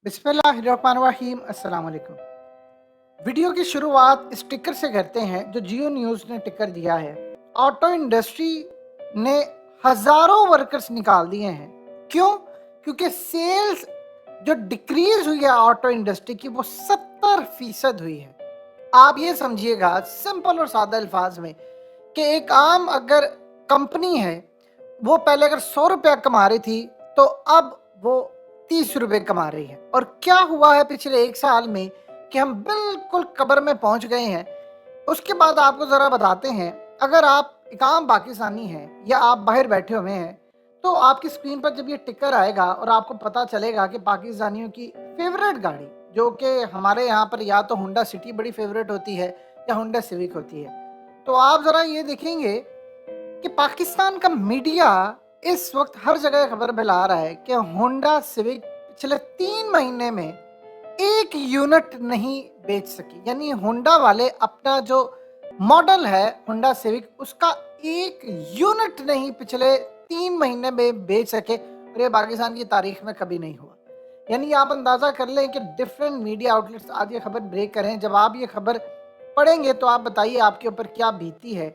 बिस्मिल्लाहिर्रहमानिर्रहीम। अस्सलाम वालेकुम। वीडियो की शुरुआत इस टिकर से करते हैं जो जियो न्यूज़ ने टिकर दिया है। ऑटो इंडस्ट्री ने हज़ारों वर्कर्स निकाल दिए हैं। क्यों? क्योंकि सेल्स जो डिक्रीज हुई है ऑटो इंडस्ट्री की वो 70% हुई है। आप ये समझिएगा सिंपल और सादा अल्फाज में कि एक आम अगर कंपनी है वो पहले अगर 100 रुपया कमा रही थी तो अब वो 30 रुपये कमा रही है। और क्या हुआ है पिछले एक साल में कि हम बिल्कुल कब्र में पहुंच गए हैं। उसके बाद आपको ज़रा बताते हैं, अगर आप एक आम पाकिस्तानी हैं या आप बाहर बैठे हुए हैं तो आपकी स्क्रीन पर जब ये टिकर आएगा और आपको पता चलेगा कि पाकिस्तानियों की फेवरेट गाड़ी जो कि हमारे यहाँ पर या तो होंडा सिटी बड़ी फेवरेट होती है या होंडा सिविक होती है, तो आप ज़रा ये देखेंगे कि पाकिस्तान का मीडिया इस वक्त हर जगह खबर फैला रहा है कि होंडा सिविक पिछले 3 महीने में एक यूनिट नहीं बेच सकी। यानी होंडा वाले अपना जो मॉडल है होंडा सिविक उसका एक यूनिट नहीं पिछले 3 महीने में बेच सके, और ये पाकिस्तान की तारीख में कभी नहीं हुआ। यानी आप अंदाज़ा कर लें कि डिफरेंट मीडिया आउटलेट्स आज ये खबर ब्रेक करें। जब आप ये खबर पढ़ेंगे तो आप बताइए आपके ऊपर क्या बीती है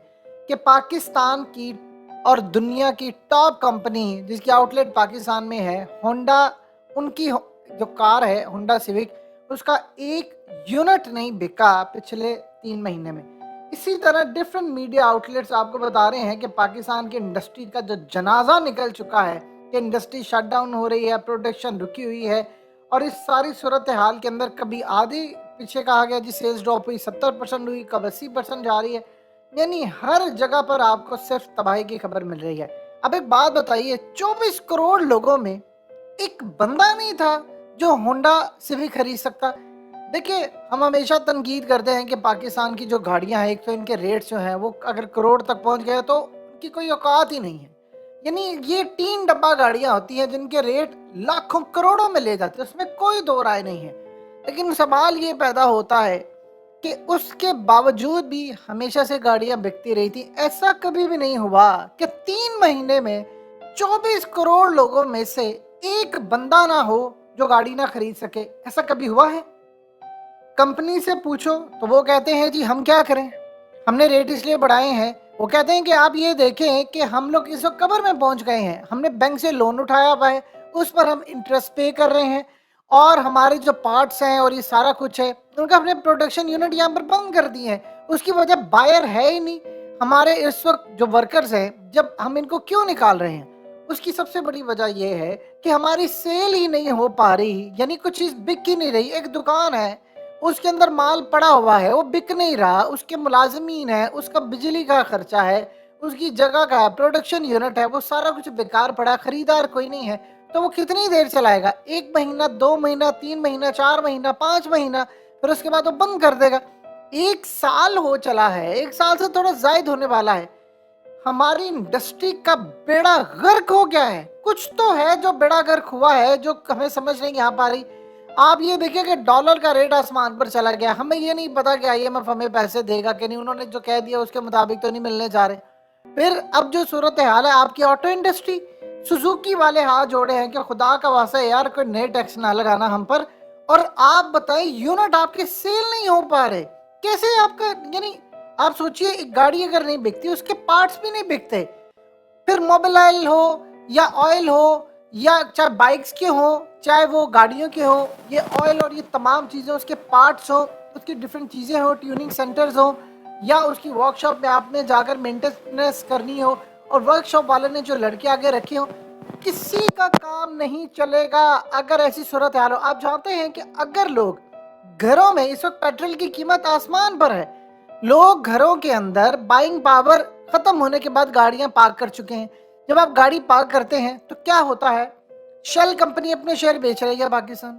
कि पाकिस्तान की और दुनिया की टॉप कंपनी जिसकी आउटलेट पाकिस्तान में है होंडा, उनकी जो कार है होंडा सिविक उसका एक यूनिट नहीं बिका पिछले 3 महीने में। इसी तरह डिफरेंट मीडिया आउटलेट्स आपको बता रहे हैं कि पाकिस्तान की इंडस्ट्री का जो जनाजा निकल चुका है कि इंडस्ट्री शट डाउन हो रही है, प्रोडक्शन रुकी हुई है। और इस सारी सूरत हाल के अंदर कभी आधी पीछे कहा गया जी सेल्स ड्रॉप हुई, 70% हुई, कब 80% जा रही है। यानी हर जगह पर आपको सिर्फ तबाही की खबर मिल रही है। अब एक बात बताइए, 24 करोड़ लोगों में एक बंदा नहीं था जो होंडा सिविक खरीद सकता। देखिए, हम हमेशा तनकीद करते हैं कि पाकिस्तान की जो गाड़ियां हैं एक तो इनके रेट्स जो हैं वो अगर करोड़ तक पहुंच गए तो उनकी कोई औकात ही नहीं है। यानी ये 3 डब्बा गाड़ियां होती हैं जिनके रेट लाखों करोड़ों में ले जाते हैं, उसमें कोई दो राय नहीं है। लेकिन सवाल ये पैदा होता है कि उसके बावजूद भी हमेशा से गाड़ियां बिकती रही थी। ऐसा कभी भी नहीं हुआ कि 3 महीने में 24 करोड़ लोगों में से एक बंदा ना हो जो गाड़ी ना खरीद सके। ऐसा कभी हुआ है? कंपनी से पूछो तो वो कहते हैं जी हम क्या करें, हमने रेट इसलिए बढ़ाए हैं। वो कहते हैं कि आप ये देखें कि हम लोग इस वक्त कब्र में पहुंच गए हैं, हमने बैंक से लोन उठाया हुआ है, उस पर हम इंटरेस्ट पे कर रहे हैं, और हमारे जो पार्ट्स हैं और ये सारा कुछ है उनका हमने प्रोडक्शन यूनिट यहाँ पर बंद कर दिए हैं। उसकी वजह बायर है ही नहीं। हमारे इस वक्त जो वर्कर्स हैं जब हम इनको क्यों निकाल रहे हैं, उसकी सबसे बड़ी वजह यह है कि हमारी सेल ही नहीं हो पा रही। यानी कुछ चीज़ बिक ही नहीं रही। एक दुकान है उसके अंदर माल पड़ा हुआ है वो बिक नहीं रहा, उसके मुलाजमीन है, उसका बिजली का खर्चा है, उसकी जगह का प्रोडक्शन यूनिट है, वो सारा कुछ बेकार पड़ा, खरीदार कोई नहीं है। तो वो कितनी देर चलाएगा? 1 महीना, 2 महीना, 3 महीना, 4 महीना, 5 महीना, फिर उसके बाद वो बंद कर देगा। 1 साल हो चला है, 1 साल से थोड़ा जायद होने वाला है। हमारी इंडस्ट्री का बेड़ा गर्क हो गया है। कुछ तो है जो बेड़ा गर्क हुआ है जो हमें समझ नहीं आ पा रही। आप ये देखिए कि डॉलर का रेट आसमान पर चला गया। हमें ये नहीं पता कि आईएमएफ हमें पैसे देगा कि नहीं, उन्होंने जो कह दिया उसके मुताबिक तो नहीं मिलने जा रहे। फिर अब जो सूरत हाल है आपकी ऑटो इंडस्ट्री, सुजुकी वाले हाथ जोड़े हैं कि खुदा का वास्ता यार कोई नए टैक्स ना लगाना हम पर। और आप बताएं यूनिट आपके सेल नहीं हो पा रहे, कैसे आपका? यानी आप सोचिए एक गाड़ी अगर नहीं बिकती उसके पार्ट्स भी नहीं बिकते, फिर मोबाइल हो या ऑयल हो या चाहे बाइक्स के हो चाहे वो गाड़ियों के हो, ये ऑयल और ये तमाम चीज़ें उसके पार्ट्स हो, उसकी डिफरेंट चीज़ें हो, ट्यूनिंग सेंटर्स हो, या उसकी वर्कशॉप में आपने जाकर मेंटेनेंस करनी हो और वर्कशॉप वाले ने जो लड़के आगे रखे हो, किसी का काम नहीं चलेगा अगर ऐसी सूरत हाल हो। आप जानते हैं कि अगर लोग घरों में, इस वक्त पेट्रोल की कीमत आसमान पर है, लोग घरों के अंदर बाइंग पावर खत्म होने के बाद गाड़ियां पार्क कर चुके हैं। जब आप गाड़ी पार्क करते हैं तो क्या होता है? शेल कंपनी अपने शेयर बेच रही है पाकिस्तान।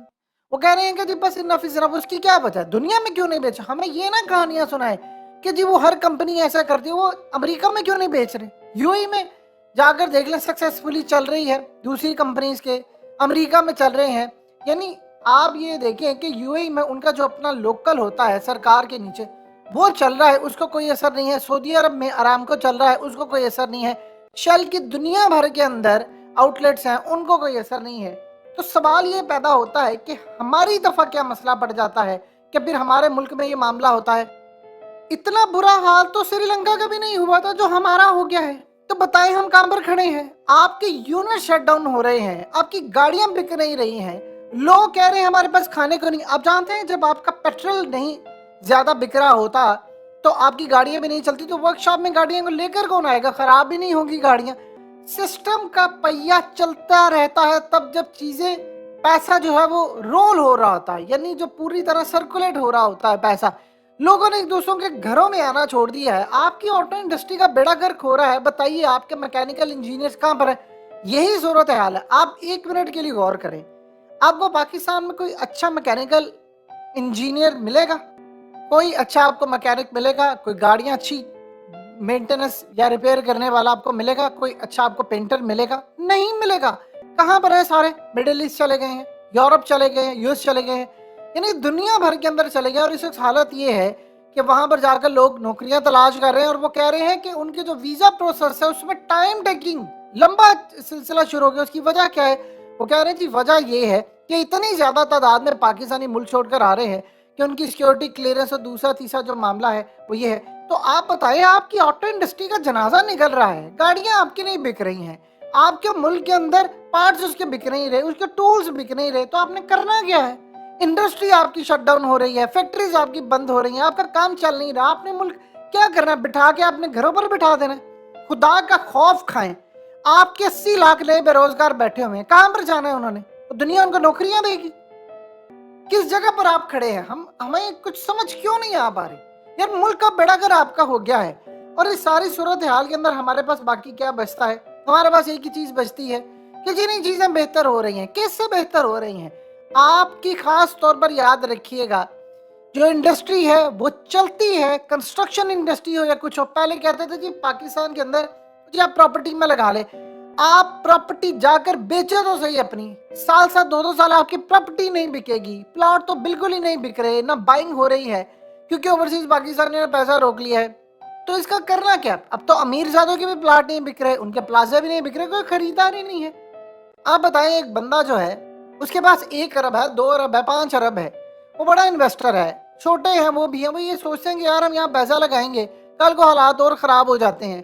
वो कह रहे हैं कि जी बस इनफ इज इनफ, उसकी क्या वजह है? दुनिया में क्यों नहीं बेचा? हमें ये ना कहानियां सुनाए कि जी वो हर कंपनी ऐसा करती है। वो अमेरिका में क्यों नहीं बेच रहे? यूएई में जाकर देख लें, सक्सेसफुली चल रही है। दूसरी कंपनीज के अमेरिका में चल रहे हैं। यानी आप ये देखें कि यूएई में उनका जो अपना लोकल होता है सरकार के नीचे वो चल रहा है, उसको कोई असर नहीं है। सऊदी अरब में आरामको चल रहा है, उसको कोई असर नहीं है। शेल की दुनिया भर के अंदर आउटलेट्स हैं, उनको कोई असर नहीं है। तो सवाल ये पैदा होता है कि हमारी दफा क्या मसला पड़ जाता है कि फिर हमारे मुल्क में ये मामला होता है। इतना बुरा हाल तो श्रीलंका का भी नहीं हुआ था जो हमारा हो गया है। तो बताएं हम कहां पर खड़े हैं? आपके यूनिट शट डाउन हो रहे हैं, आपकी गाड़ियां बिक नहीं रही हैं, लोग कह रहे हैं हमारे पास खाने को नहीं। आप जानते हैं जब आपका पेट्रोल नहीं ज्यादा बिक रहा होता तो आपकी गाड़ियां भी नहीं चलती, तो वर्कशॉप में गाड़ियों को लेकर कौन आएगा? खराब भी नहीं होगी गाड़ियां। सिस्टम का पहिया चलता रहता है तब जब चीजें पैसा जो है वो रोल हो रहा होता है, यानी जो पूरी तरह सर्कुलेट हो रहा होता है पैसा। लोगों ने एक दूसरों के घरों में आना छोड़ दिया है। आपकी ऑटो इंडस्ट्री का बेड़ा गर्क हो रहा है। बताइए आपके मैकेनिकल इंजीनियर्स कहाँ पर है? यही सूरत हाल है। आप एक मिनट के लिए गौर करें, आपको पाकिस्तान में कोई अच्छा मैकेनिकल इंजीनियर मिलेगा? कोई अच्छा आपको मैकेनिक मिलेगा? कोई गाड़ियां अच्छी मेंटेनेंस या रिपेयर करने वाला आपको मिलेगा? कोई अच्छा आपको पेंटर मिलेगा? नहीं मिलेगा। कहाँ पर है सारे? मिडिल ईस्ट चले गए हैं, यूरोप चले गए हैं, यूएस चले गए हैं, यानी दुनिया भर के अंदर चले गए। और इस वक्त हालत ये है कि वहां पर जाकर लोग नौकरियां तलाश कर रहे हैं और वो कह रहे हैं कि उनके जो वीजा प्रोसेस है उसमें टाइम टेकिंग लंबा सिलसिला शुरू हो गया। उसकी वजह क्या है? वो कह रहे हैं जी वजह ये है कि इतनी ज्यादा तादाद में पाकिस्तानी मुल्क छोड़कर आ रहे हैं कि उनकी सिक्योरिटी क्लियरेंस और दूसरा तीसरा जो मामला है वो ये है। तो आप बताएं, आपकी ऑटो इंडस्ट्री का जनाजा निकल रहा है, गाड़ियां आपकी नहीं बिक रही हैं, आपके मुल्क के अंदर पार्ट्स उसके बिक नहीं रहे, उसके टूल्स बिक नहीं रहे, तो आपने करना क्या है? इंडस्ट्री आपकी शट डाउन हो रही है, फैक्ट्रीज आपकी बंद हो रही हैं, आपका काम चल नहीं रहा। आपने मुल्क क्या करना है? बिठा के आपने घरों पर बिठा देना है। खुदा का खौफ खाएं। आपके 80 लाख नए बेरोजगार बैठे हुए हैं, कहां पर जाना है उन्होंने? तो दुनिया उनको नौकरियां देगी? किस जगह पर आप खड़े हैं? हमें कुछ समझ क्यों नहीं आ पा रही यार। मुल्क का बेड़ा गर्क आपका हो गया है और इस सारी सूरत हाल के अंदर हमारे पास बाकी क्या बचता है? हमारे पास एक ही चीज बचती है कि जिन्हीं चीजें बेहतर हो रही हैं, किससे बेहतर हो रही हैं? आपकी खास तौर पर याद रखिएगा, जो इंडस्ट्री है वो चलती है, कंस्ट्रक्शन इंडस्ट्री हो या कुछ हो। पहले कहते थे जी पाकिस्तान के अंदर जी आप प्रॉपर्टी में लगा ले, आप प्रॉपर्टी जाकर बेचे तो सही अपनी, साल साल दो साल आपकी प्रॉपर्टी नहीं बिकेगी। प्लॉट तो बिल्कुल ही नहीं बिक रहे, ना बाइंग हो रही है क्योंकि ओवरसीज पाकिस्तान ने पैसा रोक लिया है। तो इसका करना क्या? अब तो अमीर ज़ादों के भी प्लाट नहीं बिक रहे, उनके प्लाजा भी नहीं बिक रहे, कोई खरीदार ही नहीं है। आप बताएं, एक बंदा जो है उसके पास 1 अरब है, 2 अरब है, 5 अरब है, वो बड़ा इन्वेस्टर है, छोटे हैं वो भी हैं, वो ये सोचते हैं कि यार हम यहाँ पैसा लगाएंगे, कल को हालात और ख़राब हो जाते हैं,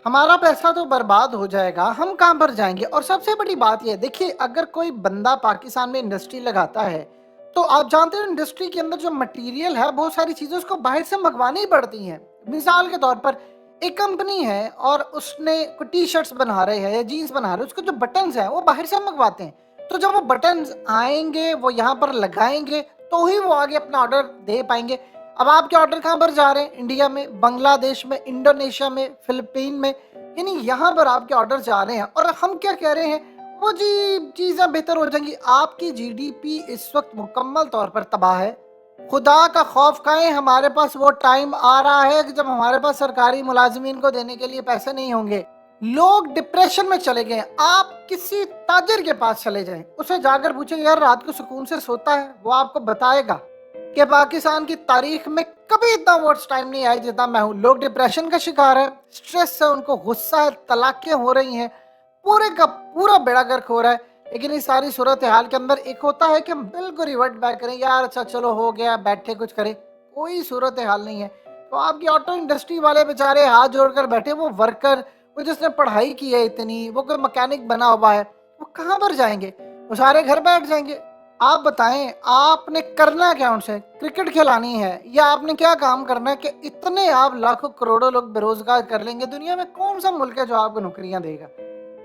हमारा पैसा तो बर्बाद हो जाएगा, हम कहाँ पर जाएंगे। और सबसे बड़ी बात यह देखिए, अगर कोई बंदा पाकिस्तान में इंडस्ट्री लगाता है तो आप जानते हो इंडस्ट्री के अंदर जो मटेरियल है, बहुत सारी चीज़ें उसको बाहर से मंगवानी पड़ती हैं। मिसाल के तौर पर एक कंपनी है और उसने कोई टी शर्ट्स बना रहे हैं या जीन्स बना रहे हैं, उसके जो बटन्स हैं वो बाहर से मंगवाते हैं। तो जब वो बटन्स आएंगे, वो यहाँ पर लगाएंगे तो ही वो आगे अपना ऑर्डर दे पाएंगे। अब आपके ऑर्डर कहाँ पर जा रहे हैं? इंडिया में, बांग्लादेश में, इंडोनेशिया में, फिलिपीन में, यानी यहाँ पर आपके ऑर्डर जा रहे हैं। और हम क्या कह रहे हैं? वो जी चीज़ें बेहतर हो जाएंगी। आपकी जीडीपी इस वक्त मुकम्मल तौर पर तबाह है। खुदा का खौफ खाएं, हमारे पास वो टाइम आ रहा है कि जब हमारे पास सरकारी मुलाजिमीन को देने के लिए पैसे नहीं होंगे। लोग डिप्रेशन में चले गए। आप किसी ताजिर के पास चले जाएं, उसे जाकर पूछे यार रात को सुकून से सोता है? वो आपको बताएगा कि पाकिस्तान की तारीख में कभी इतना वर्स्ट टाइम नहीं आया जितना मैं हूँ। लोग डिप्रेशन का शिकार है, स्ट्रेस है, उनको गुस्सा है, तलाकें हो रही हैं, पूरे का पूरा बेड़ा गर्क हो रहा है। लेकिन इस सारी सूरत हाल के अंदर एक होता है कि हम बिल्कुल रिवर्ट बैक करें, यार अच्छा चलो हो गया, बैठे कुछ करें, कोई सूरत हाल नहीं है। तो आपकी ऑटो इंडस्ट्री वाले बेचारे हाथ जोड़कर बैठे, वो वर्कर, वो जिसने पढ़ाई की है इतनी, वो कोई मैकेनिक बना हुआ है, वो कहाँ पर जाएंगे? वो सारे घर बैठ जाएंगे। आप बताएं, आपने करना क्या? उनसे क्रिकेट खिलानी है या आपने क्या काम करना है कि इतने आप लाखों करोड़ों लोग बेरोजगार कर लेंगे? दुनिया में कौन सा मुल्क है जो आपको नौकरियां देगा?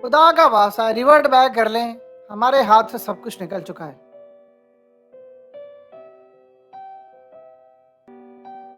खुदा का वास्ता रिवर्ट बैक कर लें, हमारे हाथ से सब कुछ निकल चुका है।